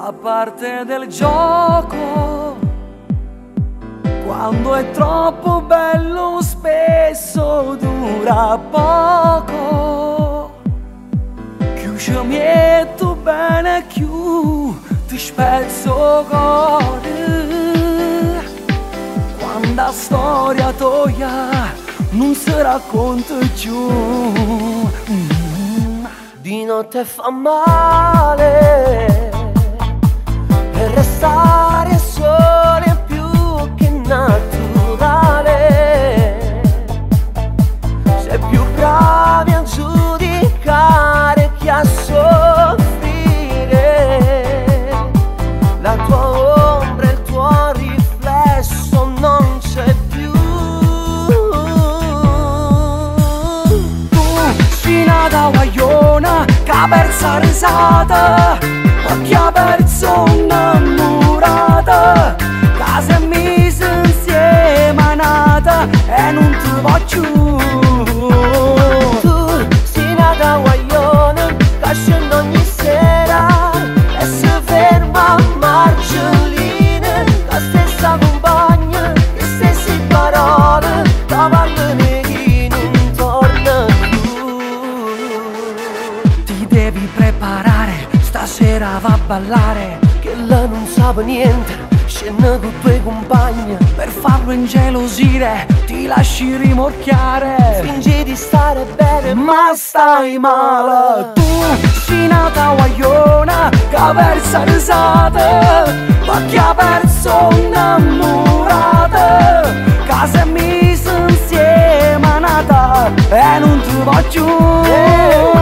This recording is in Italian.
fa parte del gioco. Quando è troppo bello spesso dura poco. Più ci metto bene, più ti spezzo cuore. Quando la storia tua non si racconta più. Di notte fa male e restare sole è più che naturale. Sei più bravi a giudicare che a soffrire. La tua ombra e il tuo riflesso non c'è più. Tu sei nata guagliona che ha persa risata, occhi aperti innamorata, che si è mise insieme a nata e non ti voglio. Tu sei nata guagliona che scende ogni sera e si ferma a margelline, la stessa compagna, le stesse parole, la parlano chi non torna più. Ti devi preparare, stasera va a ballare, che lei non sa niente, scende con i tuoi compagni. Per farlo ingelosire ti lasci rimorchiare, fingi di stare bene ma stai male. Tu sei nata guagliona che ha persa risata, ma che ha perso innamorata, che si è mise insieme a nata e non ti voglio.